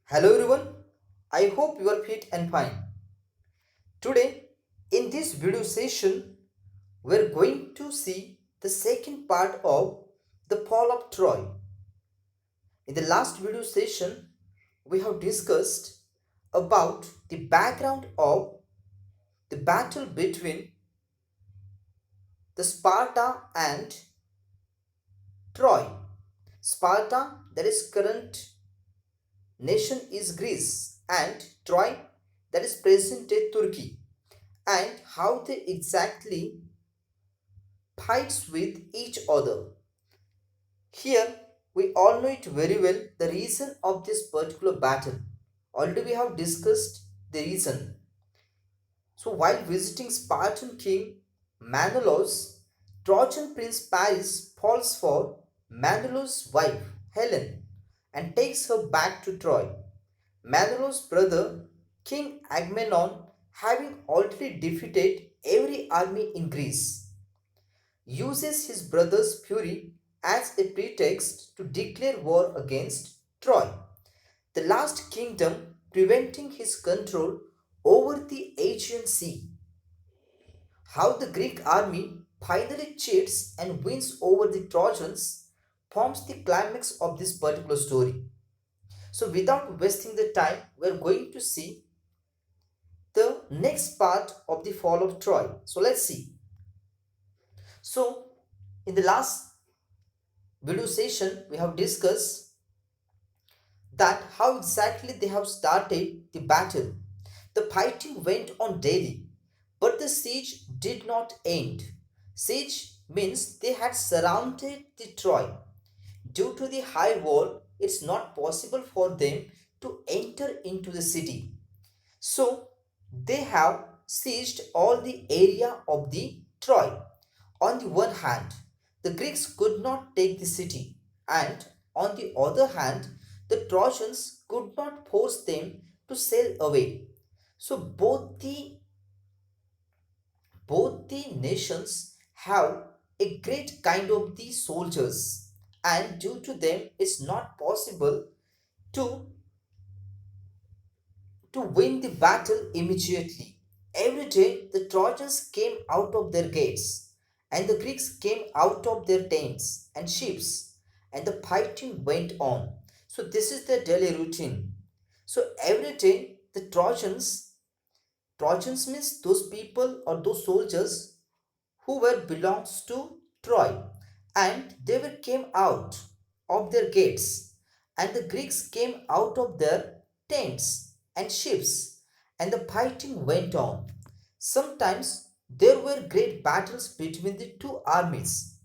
Hello everyone, I hope you are fit and fine. Today, in this video session, we are going to see the second part of the fall of Troy. In the last video session, we have discussed about the background of the battle between the Sparta and Troy. Sparta, that is current nation is Greece, and Troy, that is present day Turkey, and how they exactly fights with each other. Here, we all know it very well the reason of this particular battle. Already we have discussed the reason. So, while visiting Spartan king Menelaus, Trojan prince Paris falls for Menelaus' wife Helen and takes her back to Troy. Menelaus' brother King Agamemnon, having already defeated every army in Greece, uses his brother's fury as a pretext to declare war against Troy, the last kingdom, preventing his control over the Aegean Sea. How the Greek army finally cheats and wins over the Trojans forms the climax of this particular story. So, without wasting the time, we are going to see the next part of the fall of Troy. So, let's see. So, in the last video session, we have discussed that how exactly they have started the battle. The fighting went on daily, but the siege did not end. Siege means they had surrounded the Troy. Due to the high wall, it's not possible for them to enter into the city. So they have seized all the area of the Troy. On the one hand, the Greeks could not take the city, and on the other hand, the Trojans could not force them to sail away. So both the nations have a great kind of the soldiers, and due to them it's not possible to win the battle immediately. Every day the Trojans came out of their gates, and the Greeks came out of their tents and ships, and the fighting went on. So, this is their daily routine. So, every day the Trojans means those people or those soldiers who were belongs to Troy, and they were came out of their gates, and the Greeks came out of their tents and ships, and the fighting went on. Sometimes there were great battles between the two armies.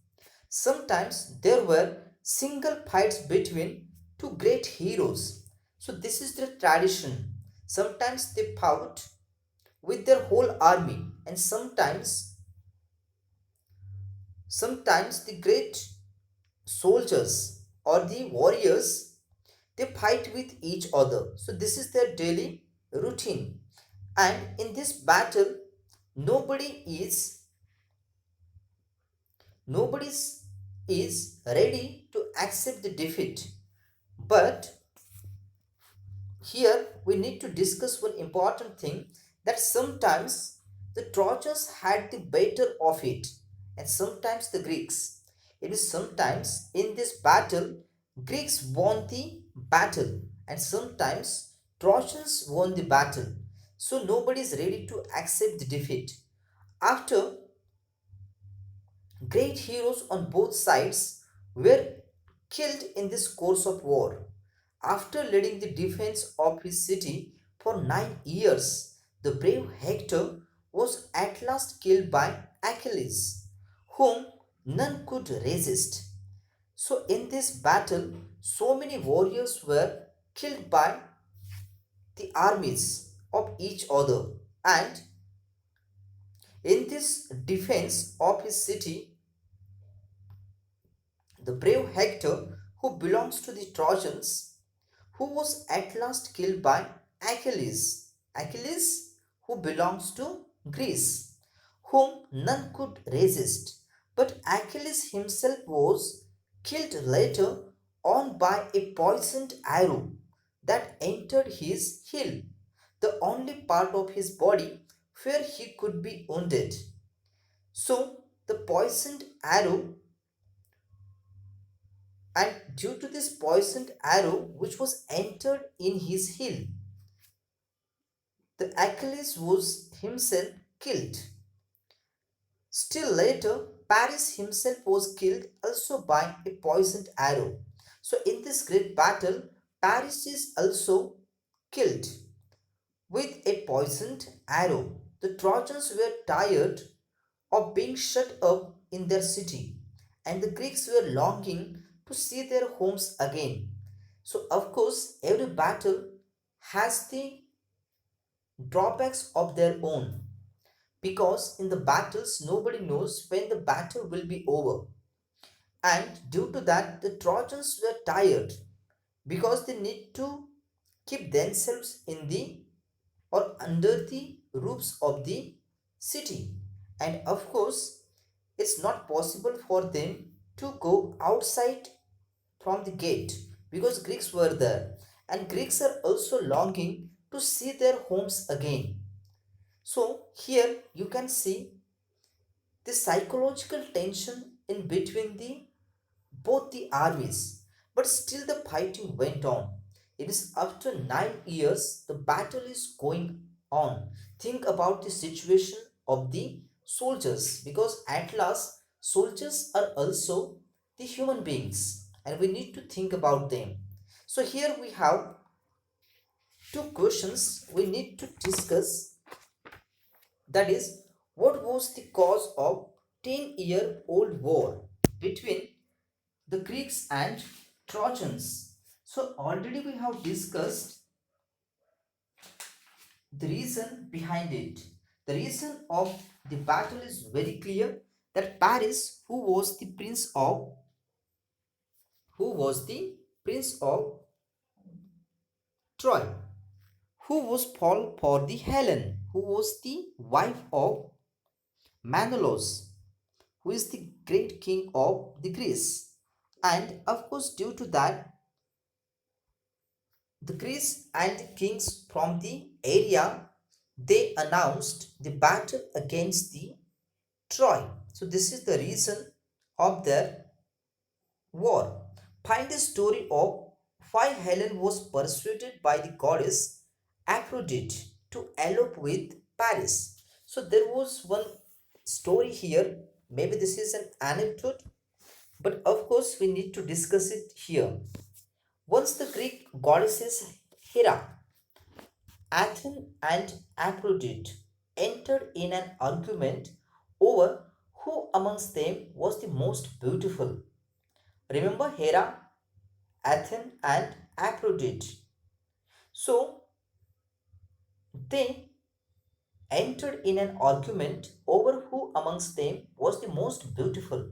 Sometimes there were single fights between two great heroes. So this is the tradition. Sometimes they fought with their whole army, and sometimes the great soldiers or the warriors, they fight with each other. So this is their daily routine, and in this battle nobody is nobody is ready to accept the defeat. But here we need to discuss one important thing, that sometimes the Trojans had the better of it, and sometimes the Greeks. It is sometimes in this battle Greeks won the battle, and sometimes Trojans won the battle. So nobody is ready to accept the defeat. After great heroes on both sides were killed in this course of war. After leading the defense of his city for 9 years, the brave Hector was at last killed by Achilles, whom none could resist. So, in this battle, so many warriors were killed by the armies of each other, and in this defense of his city, the brave Hector, who belongs to the Trojans, who was at last killed by Achilles. Achilles, who belongs to Greece, whom none could resist. But Achilles himself was killed later on by a poisoned arrow. that entered his heel, the only part of his body where he could be wounded. So the poisoned arrow, and due to this poisoned arrow which was entered in his heel, the Achilles was himself killed. Still later, Paris himself was killed also by a poisoned arrow. So in this great battle, Paris is also killed with a poisoned arrow. The Trojans were tired of being shut up in their city, and the Greeks were longing to see their homes again. So, of course, every battle has the drawbacks of their own, because in the battles nobody knows when the battle will be over, and due to that the Trojans were tired because they need to keep themselves in the or under the roofs of the city, and of course it's not possible for them to go outside from the gate because Greeks were there, and Greeks are also longing to see their homes again. So here you can see the psychological tension in between the both the armies, but still the fighting went on. It is after 9 years the battle is going on. Think about the situation of the soldiers, because at last soldiers are also the human beings and we need to think about them. So here we have two questions we need to discuss, that is, what was the cause of 10-year-old war between the Greeks and Trojans? So already we have discussed the reason behind it. The reason of the battle is very clear, that Paris, who was the prince of Troy, who was fall for the Helen, who was the wife of Menelaus, who is the great king of the Greece. And of course, due to that, the Greece and the kings from the area, they announced the battle against the Troy. So this is the reason of their war. Find the story of why Helen was persuaded by the goddess Aphrodite to elope with Paris. So there was one story here. Maybe this is an anecdote, but of course we need to discuss it here. Once the Greek goddesses Hera, Athene, and Aphrodite entered in an argument over who amongst them was the most beautiful. Remember Hera, Athene, and Aphrodite. So they entered in an argument over who amongst them was the most beautiful.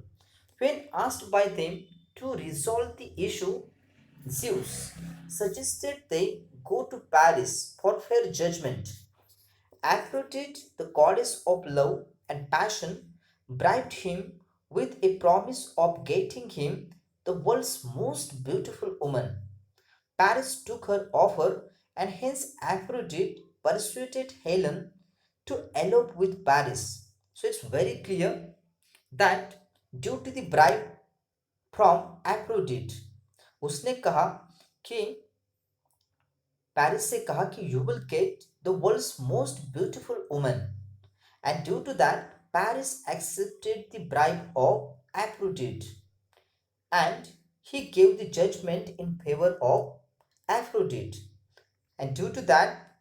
When asked by them to resolve the issue, Zeus suggested they go to Paris for fair judgment. Aphrodite, the goddess of love and passion, bribed him with a promise of getting him the world's most beautiful woman. Paris took her offer, and hence Aphrodite persuaded Helen to elope with Paris. So it's very clear that due to the bribe from Aphrodite, उसने कहा कि Paris से कहा कि you will get the world's most beautiful woman, and due to that Paris accepted the bribe of Aphrodite, and he gave the judgment in favor of Aphrodite, and due to that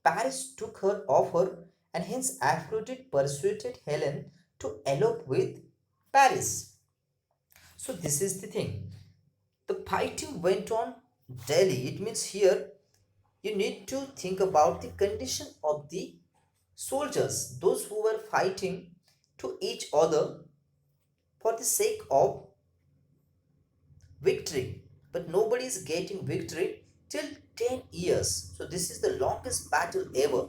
Paris took her offer, and hence Aphrodite persuaded Helen to elope with Paris. So this is the thing. The fighting went on daily. It means here you need to think about the condition of the soldiers, those who were fighting to each other for the sake of victory. But nobody is getting victory till 10 years. So this is the longest battle ever.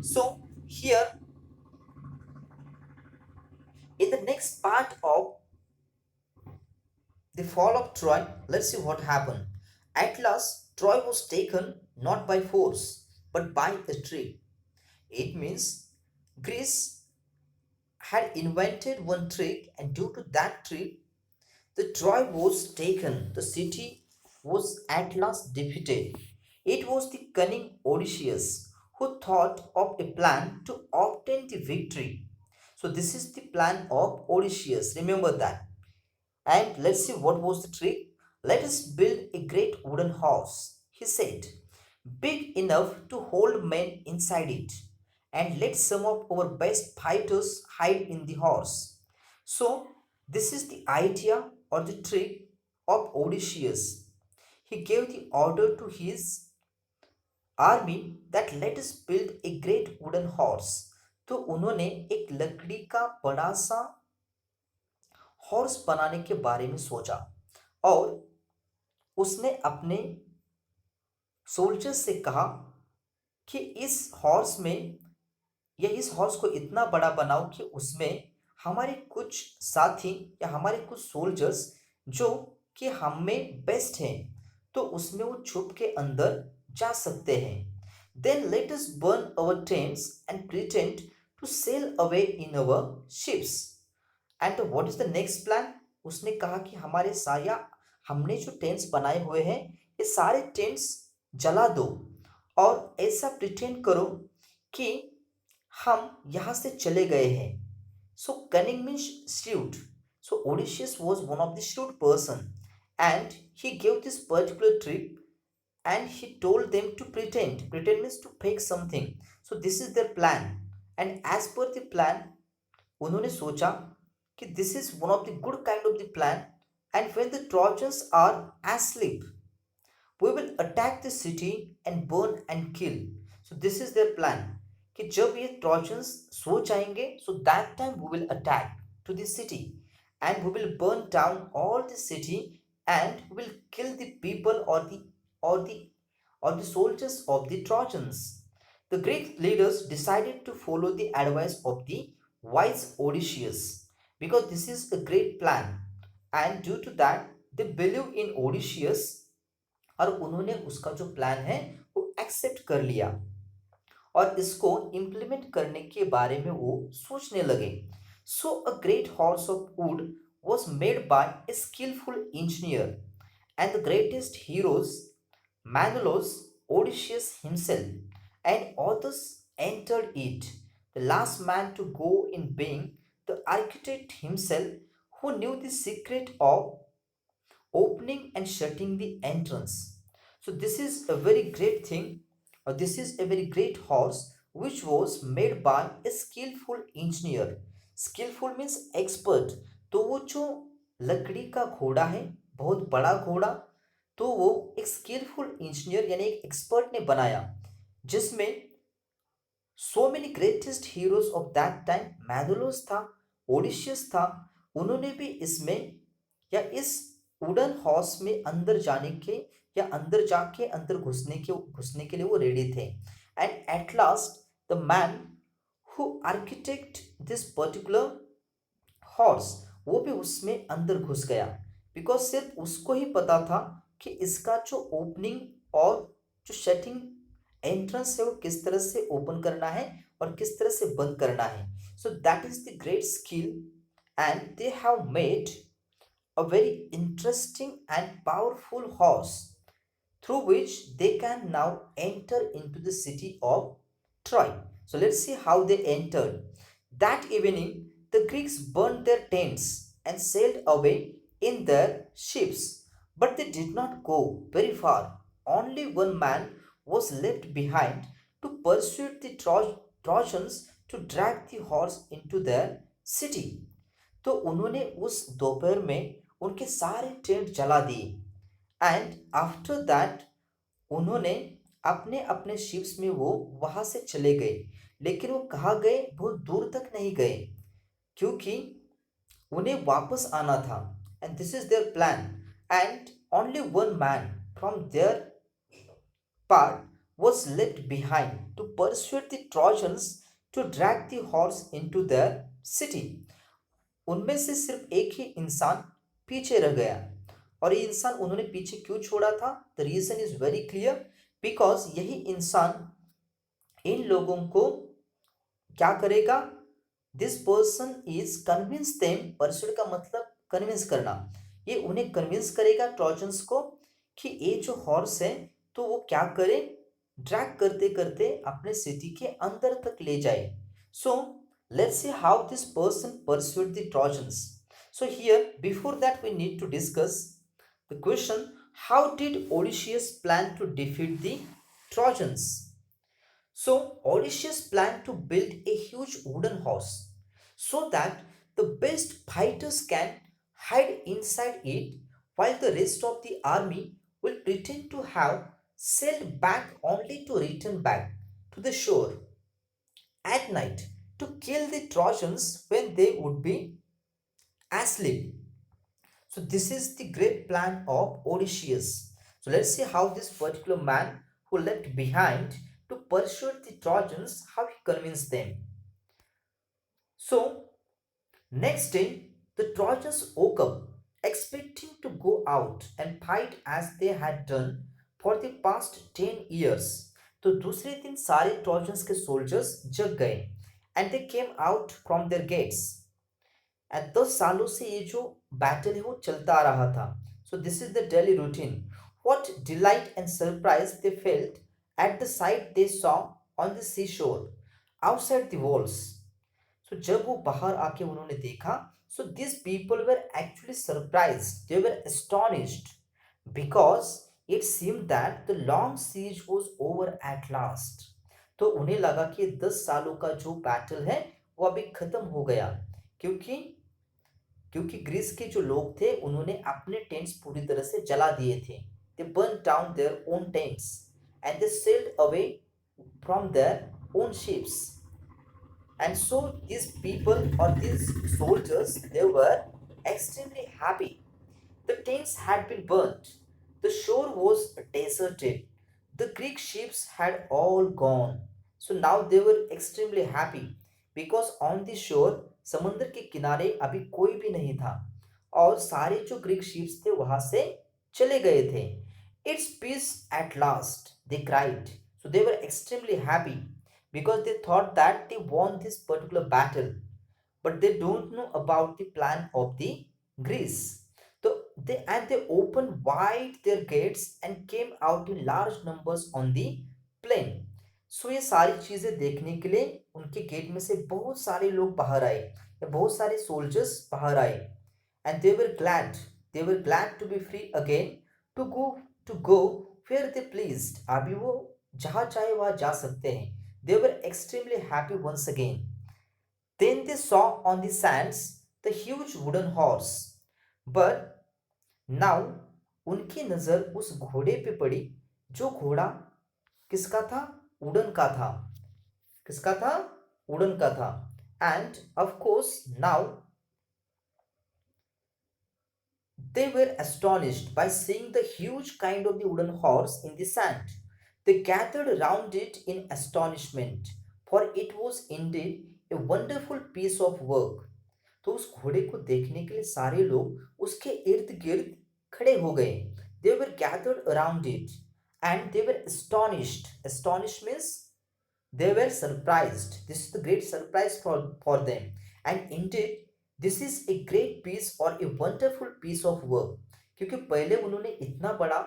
So here in the next part of the fall of Troy, let's see what happened. At last, Troy was taken not by force but by a trick. It means Greece had invented one trick, and due to that trick, the Troy was taken. The city was at last defeated. It was the cunning Odysseus who thought of a plan to obtain the victory. So this is the plan of Odysseus. Remember that. And let's see what was the trick. Let us build a great wooden horse, he said, big enough to hold men inside it. And let some of our best fighters hide in the horse. So, this is the idea or the trick of Odysseus. He gave the order to his army that let us build a great wooden horse. तो उन्होंने एक लकड़ी का बड़ा सा horse बनाने के बारे में सोचा और उसने अपने सोल्जर्स से कहा कि इस हॉर्स में या इस हॉर्स को इतना बड़ा बनाओ कि उसमें हमारे कुछ साथी या हमारे कुछ सोल्जर्स जो कि हम में बेस्ट हैं तो उसमें वो छुप के अंदर जा सकते हैं then let us burn our tents and pretend to sail away in our ships and what is the next plan उसने कहा कि हमारे साया हमने जो टेंट्स बनाए हुए हैं ये सारे टेंट्स जला दो और ऐसा प्रिटेंड करो कि हम यहाँ से चले गए हैं so cunning means shrewd so Odysseus was one of the shrewd person and he gave this particular trick and he told them to pretend means to fake something so this is their plan and as per the plan उन्होंने सोचा कि this is one of the good kind of the plan and when the Trojans are asleep we will attack the city and burn and kill so this is their plan कि जब ये trojans सो जाएंगे so that time we will attack to the city and we will burn down all the city and we will kill the people or the or the soldiers of the Trojans. The Greek leaders decided to follow the advice of the wise Odysseus because this is a great plan and due to that they believe in Odysseus और उन्होंने उसका जो plan है वो accept कर लिया और इसको इम्प्लीमेंट करने के बारे में वो सोचने लगे so a great horse of wood was made by a skillful engineer and the greatest heroes Menelaus, Odysseus himself and others entered it the last man to go in being the architect himself who knew the secret of opening and shutting the entrance. So this is a very great thing, or this is a very great horse which was made by a skillful engineer. Skillful means expert. तो वो जो लकड़ी का घोड़ा है बहुत बड़ा घोड़ा तो वो एक स्किलफुल इंजीनियर यानी एक एक्सपर्ट ने बनाया जिसमें so many greatest heroes of that time Menelaus था ओडिशियस था उन्होंने भी इसमें या इस वुडन हॉर्स में अंदर जाने के या अंदर जाके अंदर घुसने के लिए वो रेडी थे and at last the man who architect this particular horse वो भी उसमें अंदर घुस गया बिकॉज सिर्फ उसको ही पता था कि इसका जो ओपनिंग और जो शटिंग एंट्रेंस है वो किस तरह से ओपन करना है और किस तरह से बंद करना है so that is the great skill and they have made a very interesting and powerful horse through which they can now enter into the city of Troy. So let's see how they entered. That evening, the Greeks burned their tents and sailed away in their ships, but they did not go very far. Only one man was left behind to persuade the Trojans to drag the horse into their city. तो उन्होंने उस दोपहर में उनके सारे tent जला दिए and after that उन्होंने अपने अपने शिप्स में वो वहां से चले गए लेकिन वो कहाँ गए बहुत दूर तक नहीं गए क्योंकि उन्हें वापस आना था and this is their plan and only one man from there part was left behind to persuade the Trojans to drag the horse into their city. उनमें से सिर्फ एक ही इंसान पीछे रह गया और ये इंसान उन्होंने पीछे क्यों छोड़ा था? The reason is very clear, because यही इंसान इन लोगों को क्या करेगा? This person is convince them, persuade का मतलब कन्विंस करना, ये उन्हें कन्विंस करेगा ट्रोजन्स को कि ये जो हॉर्स है तो वो क्या करे, ड्रैग करते करते अपने सिटी के अंदर तक ले जाए. So let's see how this person pursued the Trojans. So here, before that, we need to discuss the question: how did Odysseus plan to defeat the Trojans? So Odysseus planned to build a huge wooden house so that the best fighters can hide inside it while the rest of the army will pretend to have sailed back only to return back to the shore at night to kill the Trojans when they would be asleep. So this is the great plan of Odysseus. So let's see how this particular man who left behind to pursue the Trojans, how he convinced them. So next day, the Trojans woke up expecting to go out and fight as they had done for the past 10 years. तो दूसरे दिन सारे trojans के soldiers जग गए and they came out from their gates. And 10 सालों से ये जो बैटल है वो चलता आ रहा था. So this is the daily routine. What delight and surprise they felt at the sight they saw on the sea shore outside the walls. सो जब वो बाहर आके उन्होंने देखा, so this people were actually surprise, they were astonished because it seemed that the long siege was over at last. तो उन्हें लगा कि 10 सालों का जो बैटल है वो अभी खत्म हो गया, क्योंकि क्योंकि ग्रीस के जो लोग थे उन्होंने अपने टेंट्स पूरी तरह से जला दिए थे. दे burn down their own tents and they sailed away from their own ships. And so these people or these soldiers, they were extremely happy. The tents had been burnt. The shore was deserted. The Greek ships had all gone. So now they were extremely happy because on the shore, समुद्र के किनारे अभी कोई भी नहीं था और सारे जो ग्रीक शिप्स थे वहां से चले गए थे. It's peace at last, they cried. So they were extremely happy because they thought that they won this particular battle, but they don't know about the plan of the Greece. So they opened wide their gates and came out in large numbers on the plain. सो ये सारी चीजें देखने के लिए उनके gate में से बहुत सारे लोग बाहर आए, या बहुत सारे सोल्जर्स बाहर आए. And they were glad to be free again to go where they pleased. अभी वो जहाँ चाहे वहाँ जा सकते हैं. They were extremely happy once again. Then they saw on the sands the huge wooden horse. But now उनकी नजर उस घोड़े पे पड़ी जो घोड़ा किसका था? वुडन का था. किसका था? वुडन का था. And of course now they were astonished by seeing the huge kind of the wooden horse in the sand. They gathered round it in astonishment, for it was indeed a wonderful piece of work. तो उस घोड़े को देखने के लिए सारे लोग उसके इर्द गिर्द खड़े हो गए. They were gathered around it and they were astonished. Astonished means they were surprised. This is the great surprise for them. And indeed, this is a great piece or a wonderful piece of work. क्योंकि पहले उन्होंने इतना बड़ा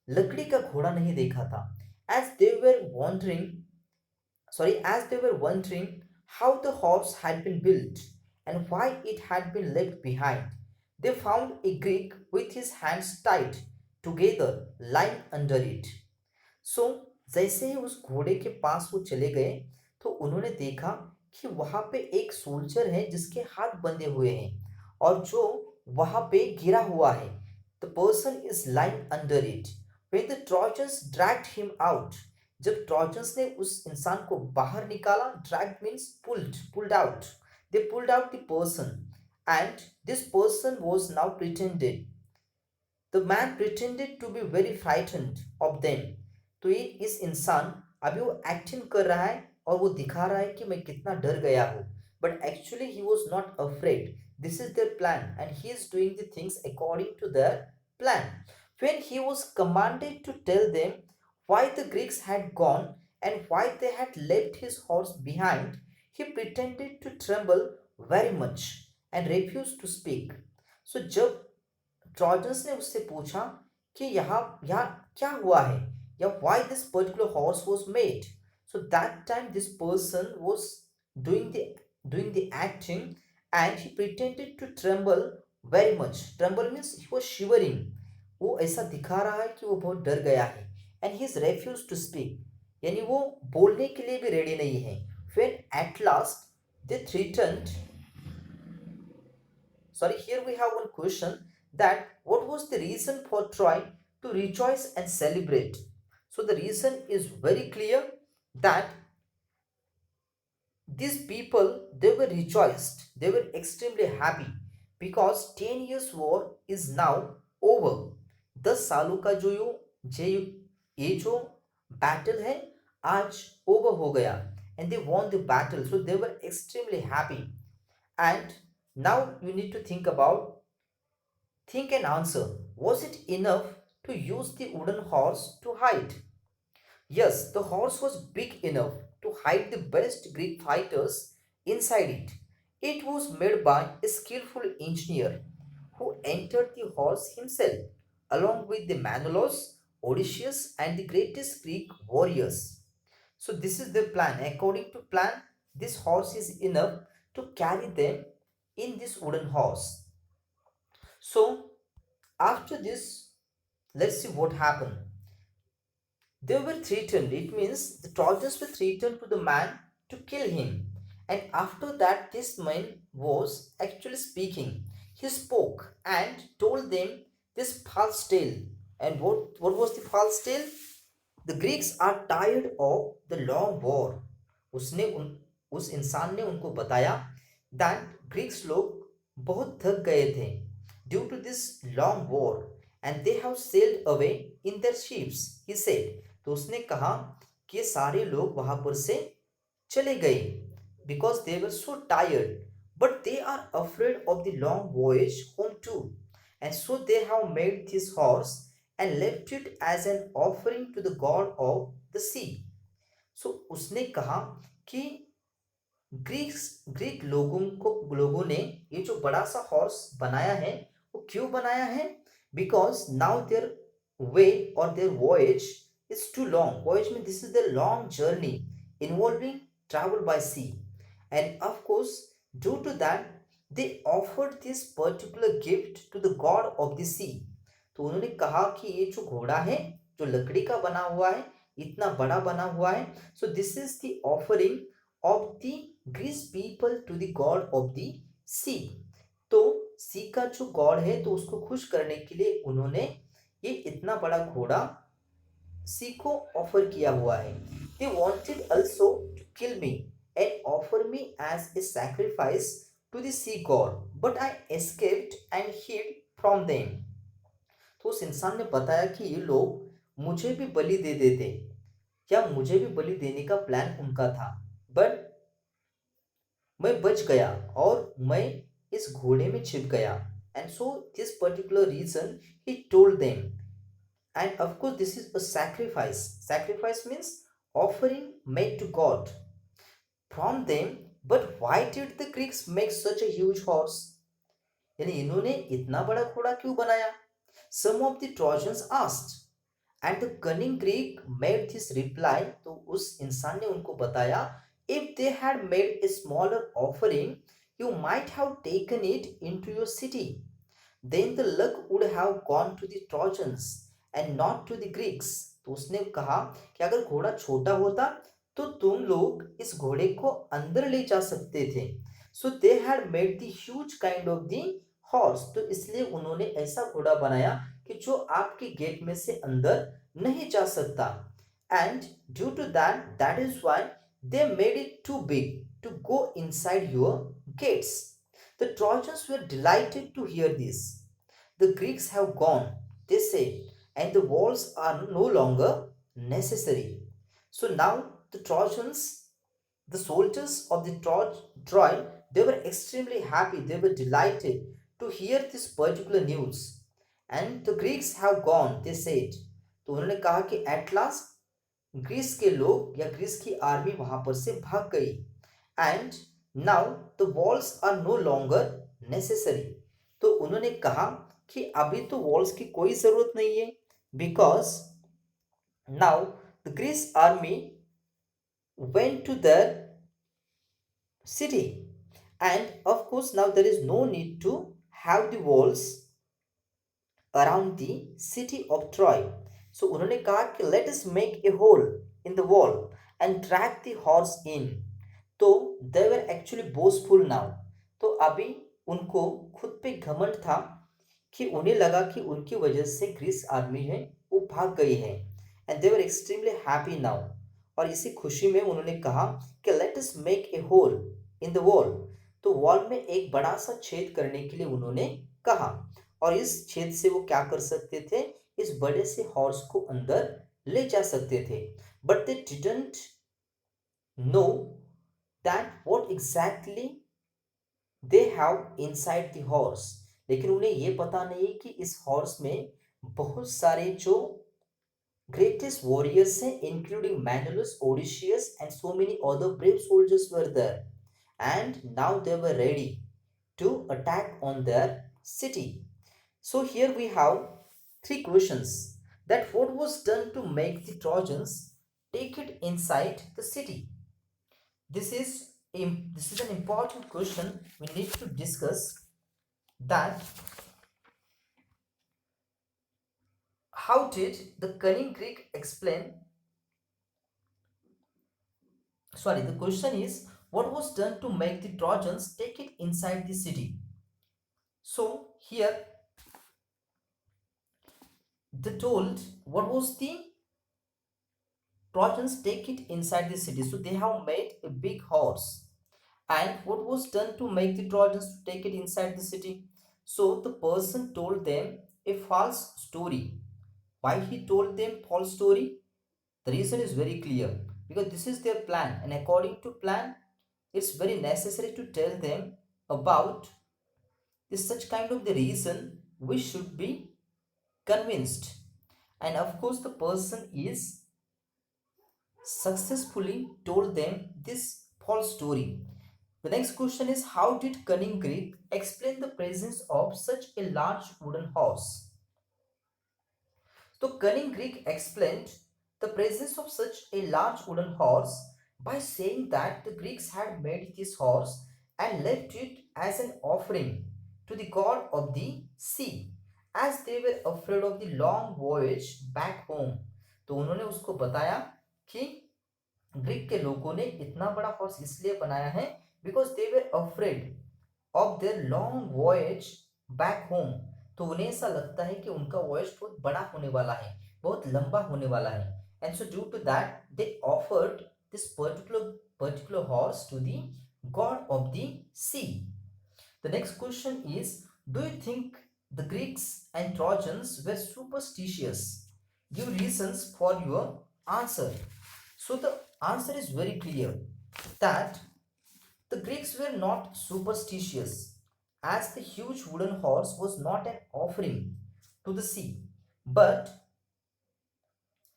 लकड़ी का घोड़ा नहीं देखा था. As they were wondering how the horse had been built and why it had been left behind, they found a Greek with his hands tied together lying under it. सो जैसे ही उस घोड़े के पास वो चले गए तो उन्होंने देखा कि वहां पे एक सोल्जर है जिसके हाथ बंधे हुए हैं और जो वहां पे गिरा हुआ है. The person is lying under it. When the Trojans dragged him out, जब ट्रॉजन्स ने उस इंसान को बाहर निकाला, dragged means pulled out. They pulled out the person, and this person was now pretended. The man pretended to be very frightened of them. तो ये इस इंसान अभी वो एक्टिंग कर रहा है और वो दिखा रहा है कि मैं कितना डर गया हूँ. But actually he was not afraid. This is their plan, and he is doing the things according to their plan. When he was commanded to tell them why the Greeks had gone and why they had left his horse behind, he pretended to tremble very much and refused to speak. So जब trojans ने उससे पूछा कि यहाँ क्या हुआ है या why this particular horse was made, so that time this person was doing the doing the acting and he pretended to tremble very much. Tremble means he was shivering. वो ऐसा दिखा रहा है कि वो बहुत डर गया है and he is refused to speak, यानी वो बोलने के लिए भी रेडी नहीं है. When at last they threatened, sorry, here we have one question, that what was the reason for Troy to rejoice and celebrate? So the reason is very clear, that these people, they were rejoiced, they were extremely happy because 10 years war is now over. 10 सालों का ये जो battle है आज over हो गया, and they won the battle, so they were extremely happy. And now you need to think and answer. Was it enough to use the wooden horse to hide? Yes, the horse was big enough to hide the best Greek fighters inside it. It was made by a skillful engineer who entered the horse himself, along with the Menelaus, Odysseus, and the greatest Greek warriors. So this is the plan. According to plan, this horse is enough to carry them in this wooden horse. So after this, let's see what happened. They were threatened. It means the Trojans were threatened to the man to kill him. And after that, this man was actually speaking. He spoke and told them this false tale. And what was the false tale? The Greeks are tired of the long war. उस इंसान ने उनको बताया that Greeks लोग बहुत थक गए थे due to this long war and they have sailed away in their ships, he said. तो उसने कहा कि ये सारे लोग वहां पर से चले गए because they were so tired, but they are afraid of the long voyage home too, and so they have made this horse and left it as an offering to the god of the sea. So उसने कहा कि Greek लोगों ने ये जो बड़ा सा horse बनाया है वो क्यों बनाया है? बिकॉज नाउ देयर वे और their voyage is too long. Voyage mean this is the long journey involving travel by sea, and of course due to that they offered this particular gift to the god of the sea. तो उन्होंने कहा कि ये जो घोड़ा है जो लकड़ी का बना हुआ है, इतना बड़ा बना हुआ है, सो this is the offering of the Greece people to the god of the sea. तो सी का जो गॉड है तो उसको खुश करने के लिए उन्होंने ये इतना बड़ा घोड़ा सी को ऑफर किया हुआ है. They wanted also to kill me and offer me as a sacrifice to the sea god, but I escaped and hid from them. तो उस इंसान ने बताया कि ये लोग मुझे भी बलि दे देते या मुझे भी बलि देने का प्लान उनका था, बट मैं बच गया और मैं इस घोड़े में छिप गया. And so this particular reason he told them. And of course this is a sacrifice. Sacrifice means offering made to god from them. But why did the Greeks make such a huge horse? यानी इन्होंने इतना बड़ा घोड़ा क्यों बनाया? Some of the Trojans asked and the cunning Greek made this reply. तो उस इंसान ने उनको बताया, if they had made a smaller offering, you might have taken it into your city. Then the luck would have gone to the Trojans and not to the Greeks. तो उसने कहा कि अगर घोड़ा छोटा होता तो तुम लोग इस घोड़े को अंदर ले जा सकते थे. So they had made the huge kind of the horse. तो इसलिए उन्होंने ऐसा घोड़ा बनाया कि जो आपके गेट में से अंदर नहीं जा सकता. And due to that, that is why they made it too big to go inside your gates. The Trojans were delighted to hear this. The Greeks have gone, they said, and the walls are no longer necessary. So now the Trojans, the soldiers of the Troy, they were extremely happy, they were delighted to hear this particular news. And the Greeks have gone they said, तो उन्होंने कहा कि at last Greece के लोग या Greece की army वहां पर से भाग गई। And now the walls are no longer necessary, तो उन्होंने कहा कि अभी तो वॉल्स की कोई जरूरत नहीं है, because now the Greece army went to the city, and of course now there is no need to have the walls around the city of Troy. So उन्होंने कहा कि let us make a hole in the wall and drag the horse in. तो they were actually boastful now. तो अभी उनको खुद पे घमंड था कि उन्हें लगा कि उनकी वजह से ग्रीस आर्मी है वो भाग गई है, and they were extremely happy now. और इसी खुशी में उन्होंने कहा कि let us make a hole in the wall, तो वॉल में एक बड़ा सा छेद करने के लिए उन्होंने कहा, और इस छेद से वो क्या कर सकते थे, इस बड़े से हॉर्स को अंदर ले जा सकते थे। But they didn't know that what exactly they have inside the horse, लेकिन उन्हें ये पता नहीं कि इस हॉर्स में बहुत सारे जो greatest warriors including Menelaus, Odysseus and so many other brave soldiers were there, and now they were ready to attack on their city. So here we have three questions, that what was done to make the Trojans take it inside the city. This is an important question we need to discuss, that how did the cunning Greek explain, sorry, the question is what was done to make the Trojans take it inside the city. So here they told what was the Trojans take it inside the city. So they have made a big horse. And what was done to make the Trojans to take it inside the city? So the person told them a false story. Why he told them false story? The reason is very clear. Because this is their plan. And according to plan, it's very necessary to tell them about this such kind of the reason we should be convinced. And of course the person is successfully told them this false story. The next question is how did cunning Greek explain the presence of such a large wooden horse? So cunning Greek explained the presence of such a large wooden horse by saying that the Greeks had made this horse and left it as an offering to the god of the sea, as they were afraid of the long voyage back home. तो उन्होंने उसको बताया कि Greek के लोगों ने इतना बड़ा हॉर्स इसलिए बनाया है because they were afraid of their long voyage back home. तो उन्हें ऐसा लगता है कि उनका वॉयज बहुत बड़ा होने वाला है, बहुत लंबा होने वाला है, and so due to that they offered this particular horse to the god of the sea. The next question is do you think the Greeks and Trojans were superstitious? Give reasons for your answer. So the answer is very clear, that the Greeks were not superstitious, as the huge wooden horse was not an offering to the sea, but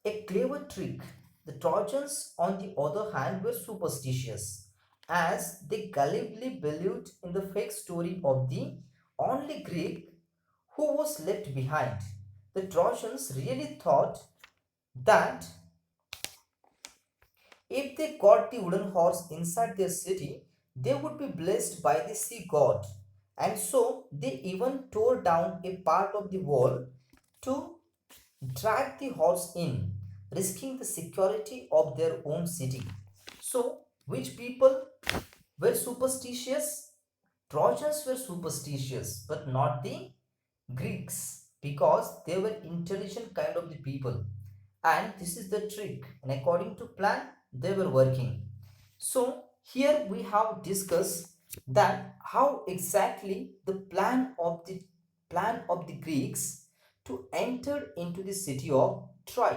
a clever trick. The Trojans, on the other hand, were superstitious, as they gullibly believed in the fake story of the only Greek who was left behind. The Trojans really thought that if they got the wooden horse inside their city, they would be blessed by the sea god. And so they even tore down a part of the wall to drag the horse in, risking the security of their own city. So, which people were superstitious? Trojans were superstitious, but not the Greeks, because they were intelligent kind of the people, and this is the trick, and according to plan they were working. So here we have discussed that how exactly the plan of the Greeks to enter into the city of Troy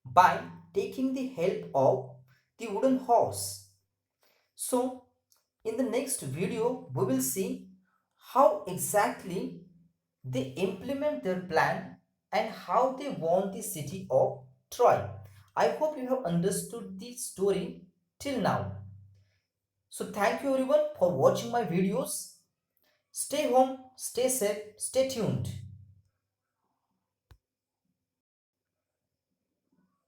by taking the help of the wooden horse. So in the next video we will see how exactly they implement their plan and how they won the city of Troy. I hope you have understood the story till now. So thank you everyone for watching my videos. Stay home, stay safe, stay tuned.